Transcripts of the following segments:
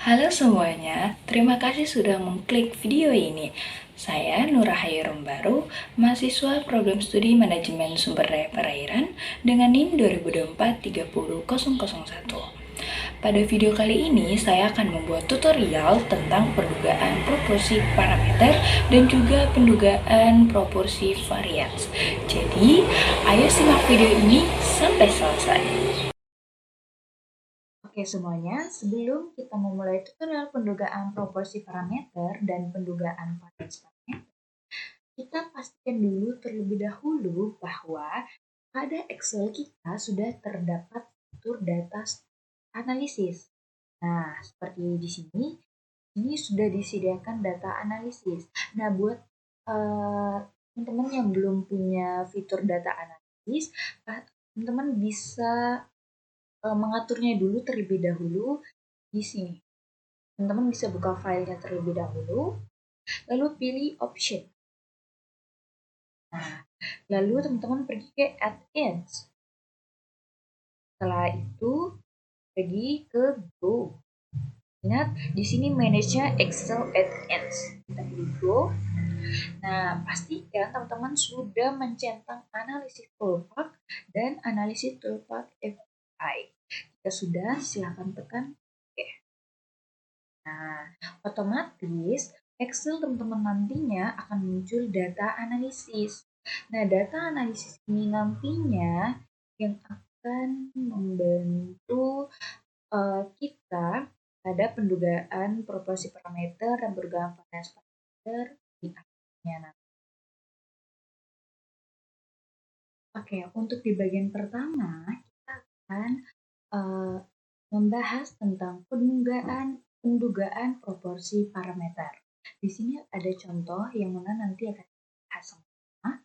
Halo semuanya, terima kasih sudah mengklik video ini. Saya Nurahayu Rombaru, mahasiswa program studi manajemen sumber daya perairan dengan NIM 2024-30001. Pada video kali ini, saya akan membuat tutorial tentang perdugaan proporsi parameter dan juga pendugaan proporsi varians. Jadi, ayo simak video ini sampai selesai. Oke semuanya, sebelum kita memulai tutorial pendugaan proporsi parameter dan pendugaan varians parameter, kita pastikan dulu terlebih dahulu bahwa pada Excel kita sudah terdapat fitur data analisis. Nah, seperti di sini, ini sudah disediakan data analisis. Nah, buat teman-teman yang belum punya fitur data analisis, teman-teman bisa mengaturnya dulu terlebih dahulu di sini. Teman-teman bisa buka filenya terlebih dahulu, lalu pilih option. Nah, lalu teman-teman pergi ke add-ins. Setelah itu, pergi ke Go. Ingat, di sini manage-nya Excel add-ins. Kita pilih Go. Nah, pastikan teman-teman sudah mencentang analisis toolpath dan analisis toolpath FI. Jika sudah, silakan tekan OK. Nah, otomatis Excel teman-teman nantinya akan muncul data analisis. Nah, data analisis ini nantinya yang akan membantu kita pada pendugaan proporsi parameter dan pendugaan varians parameter di akhirnya nanti. Oke, untuk di bagian pertama kita akan membahas tentang pendugaan proporsi parameter. Di sini ada contoh yang mana nanti akan dibahas sama,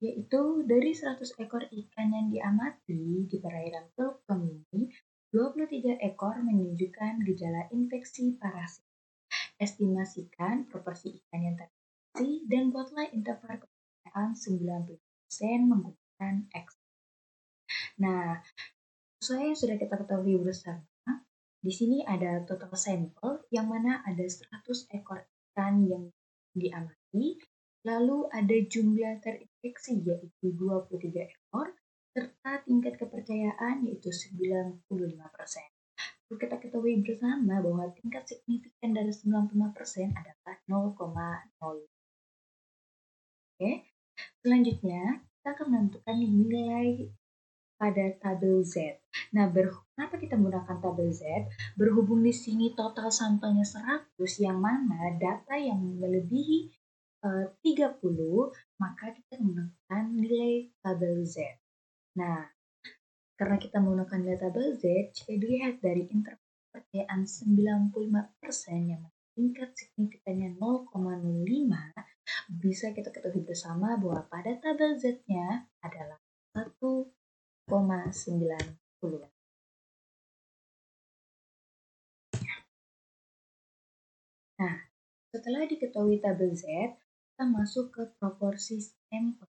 yaitu dari 100 ekor ikan yang diamati di perairan Teluk Tomini, 23 ekor menunjukkan gejala infeksi parasit. Estimasikan proporsi ikan yang terinfeksi dan buatlah interval kepercayaan 90% menggunakan X. Nah, sesuai yang sudah kita ketahui bersama, di sini ada total sampel yang mana ada 100 ekor ikan yang diamati, lalu ada jumlah terinfeksi yaitu 23 ekor, serta tingkat kepercayaan yaitu 95%. Perlu kita ketahui bersama bahwa tingkat signifikan dari 95% adalah 0,0. Oke, selanjutnya kita akan menentukan nilai pada tabel Z. Nah, kenapa kita menggunakan tabel Z? Berhubung di sini total sampelnya 100, yang mana data yang melebihi 30, maka kita menggunakan nilai tabel Z. Nah, karena kita menggunakan data tabel Z, jika dilihat dari interval kepercayaan 95% yang tingkat signifikannya 0,05, bisa kita ketahui bersama bahwa pada tabel Z-nya adalah 1,90. Nah, setelah diketahui tabel Z, kita masuk ke proporsi sampel.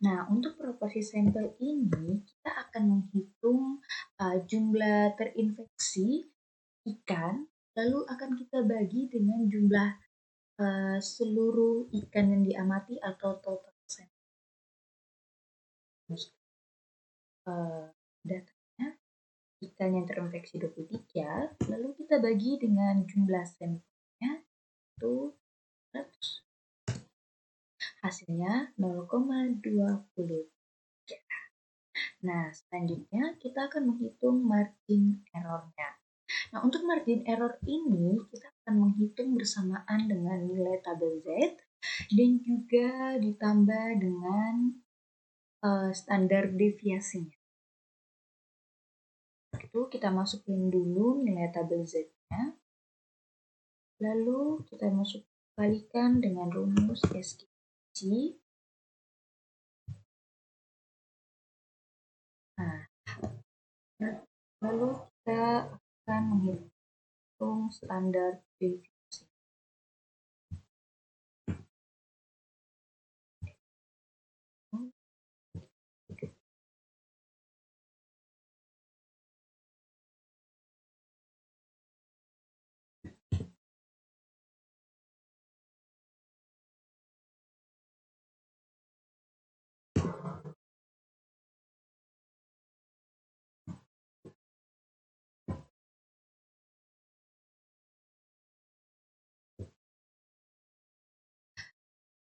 Nah, untuk proporsi sampel ini, kita akan menghitung jumlah terinfeksi ikan, lalu akan kita bagi dengan jumlah seluruh ikan yang diamati atau total sampel. Datanya, ikan yang terinfeksi 23, lalu kita bagi dengan jumlah sampelnya, itu 100. Hasilnya 0,23. Nah, selanjutnya kita akan menghitung margin error-nya. Nah, untuk margin error ini kita akan menghitung bersamaan dengan nilai tabel Z dan juga ditambah dengan standar deviasinya. Itu kita masukin dulu nilai tabel Z-nya. Lalu kita kalikan dengan rumus SKC. Nah, lalu kita akan menghitung standar deviasi.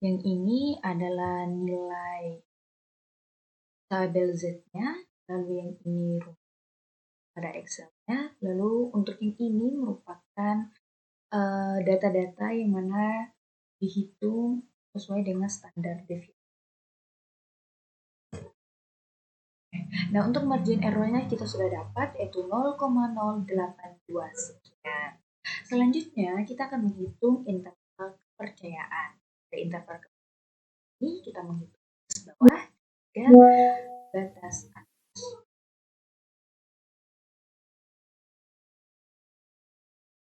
Yang ini adalah nilai tabel Z-nya, lalu yang ini pada Excel-nya, lalu untuk yang ini merupakan data-data yang mana dihitung sesuai dengan standar deviasi. Nah, untuk margin error-nya kita sudah dapat, yaitu 0,082 sekian. Selanjutnya, kita akan menghitung interval kepercayaan. Dari interval kepercayaan ini, kita menghitung batas bawah dan batas atas.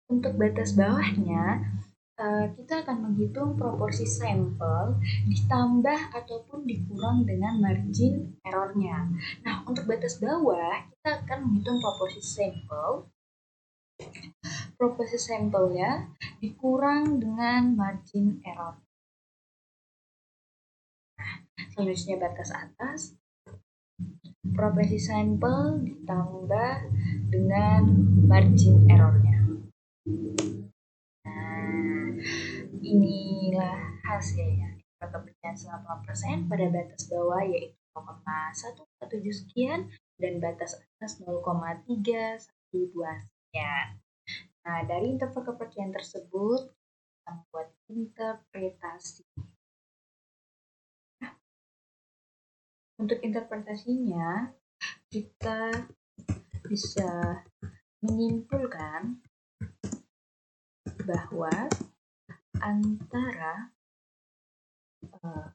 Untuk batas bawahnya, kita akan menghitung proporsi sampel ditambah ataupun dikurang dengan margin errornya. Nah, untuk batas bawah, kita akan menghitung proporsi sampel. Proporsi sampelnya dikurang dengan margin error. Nah, selanjutnya batas atas, proporsi sampel ditambah dengan margin errornya. Nah, inilah hasilnya. Kepercayaan 98% pada batas bawah yaitu 0,147 sekian dan batas atas 0,312 sekian. Nah, dari interval kepercayaan tersebut kita membuat interpretasi. Nah, untuk interpretasinya kita bisa menyimpulkan bahwa antara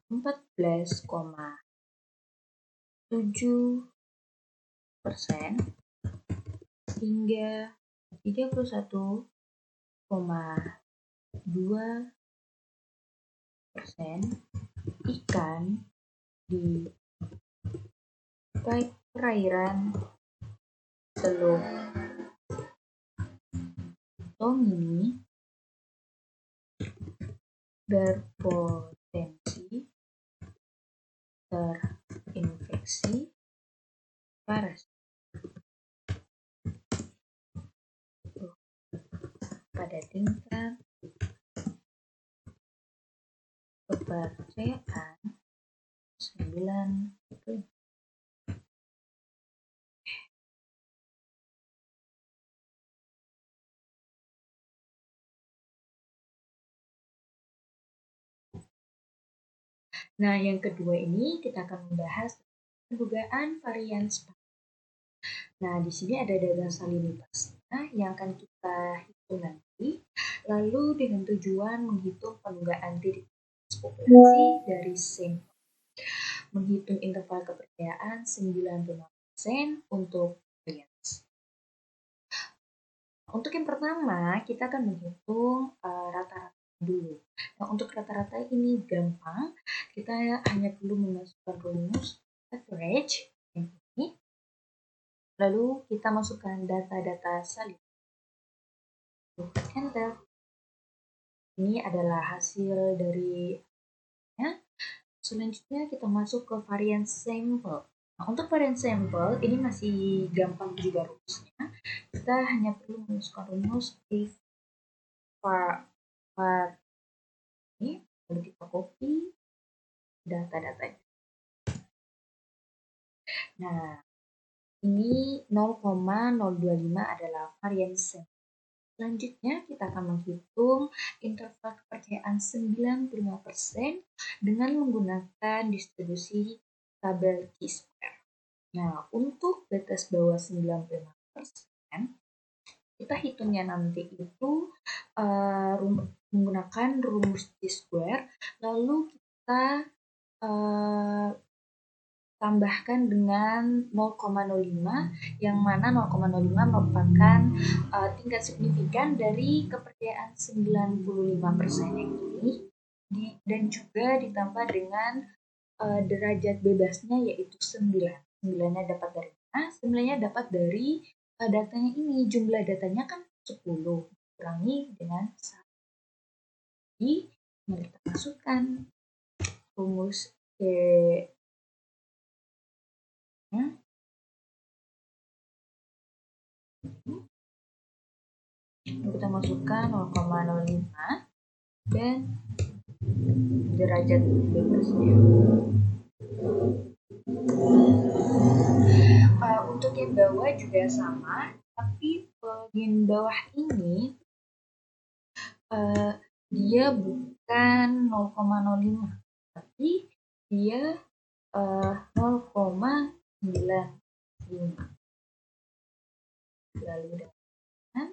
14,7% hingga 31,2% ikan di perairan Teluk Tomini berpotensi terinfeksi parasit pada tingkat kepercayaan 90. Nah, yang kedua ini kita akan membahas dugaan varian spasial. Nah, di sini ada data salinitasnya yang akan kita hitung nanti. Lalu dengan tujuan menghitung penunggaan titik populasi dari sampel. Menghitung interval kepercayaan 95% untuk varians. Untuk yang pertama, kita akan menghitung rata-rata dulu. Nah, untuk rata-rata ini gampang. Kita hanya perlu memasukkan rumus average yang ini. Lalu kita masukkan data-data salin. Enter. Ini adalah hasil dari selanjutnya kita masuk ke varian sampel. Nah, untuk varian sampel ini masih gampang juga rumusnya. Kita hanya perlu memasukkan rumus if var ini, lalu kita copy data-datanya. Nah, ini 0,025 adalah varian sampel. Selanjutnya kita akan menghitung interval kepercayaan 95% dengan menggunakan distribusi tabel Chi-square. Nah, untuk batas bawah 95%, kita hitungnya nanti itu menggunakan rumus Chi-square, lalu kita tambahkan dengan 0,05 yang mana 0,05 merupakan tingkat signifikan dari kepercayaan 95% yang ini dan juga ditambah dengan derajat bebasnya yaitu 9. 9-nya dapat dari mana? 9-nya dapat dari datanya ini. Jumlah datanya kan 10 kurangi dengan 1. Jadi mari kita masukkan rumus kita masukkan 0,05 dan derajat bebasnya. Untuk yang bawah juga sama, tapi bagian bawah ini dia bukan 0,05, tapi dia 0,95. Lalu dengan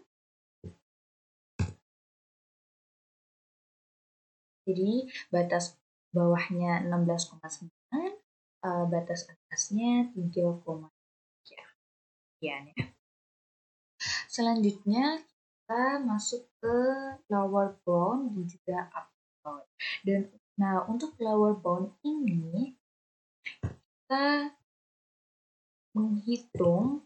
jadi batas bawahnya 16,9, batas atasnya 3,3. Ya. Selanjutnya kita masuk ke lower bound dan juga upper bound. Dan untuk lower bound ini kita menghitung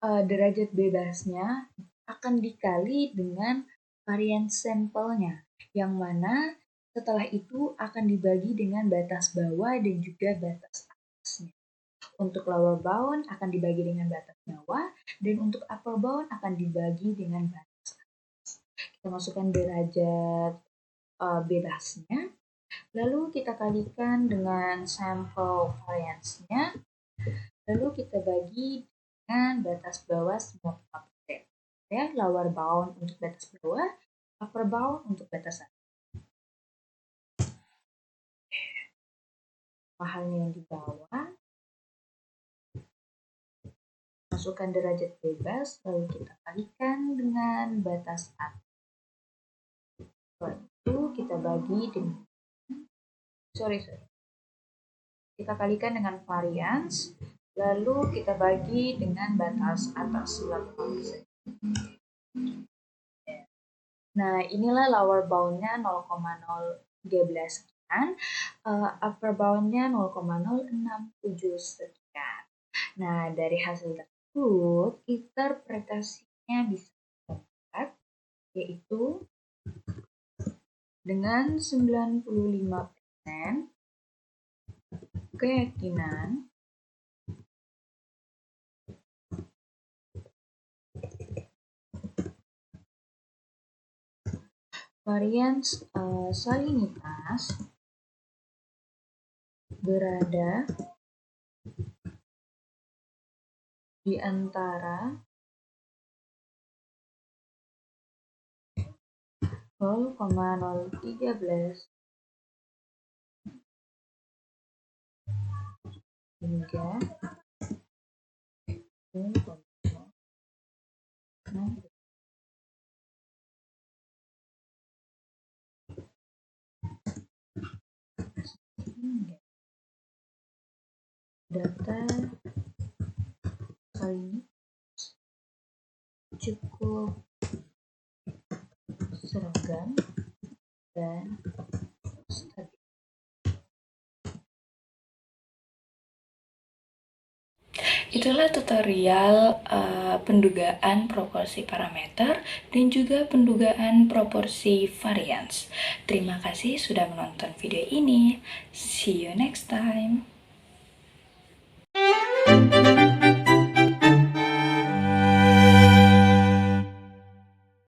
derajat bebasnya akan dikali dengan varian sampelnya, yang mana setelah itu akan dibagi dengan batas bawah dan juga batas atasnya. Untuk lower bound akan dibagi dengan batas bawah, dan untuk upper bound akan dibagi dengan batas atas. Kita masukkan derajat bebasnya, lalu kita kalikan dengan sampel variansnya, lalu kita bagi dengan batas bawah 95%. Ya, lower bound untuk batas bawah, upper bound untuk batas atas. Halnya yang di bawah, masukkan derajat bebas, lalu kita kalikan dengan batas atas. Setelah itu kita bagi dengan kita kalikan dengan varians, lalu kita bagi dengan batas atas 5%. Nah, inilah lower boundnya 0,013 sekian, upper boundnya 0,067 sekian. Nah, dari hasil tersebut, interpretasinya bisa dapat, yaitu dengan 95% keyakinan varians salinitas berada di antara 0,013 hingga 0,6. Data kali ini cukup seragam dan stabil. Itulah tutorial pendugaan proporsi parameter dan juga pendugaan proporsi varians. Terima kasih sudah menonton video ini. See you next time.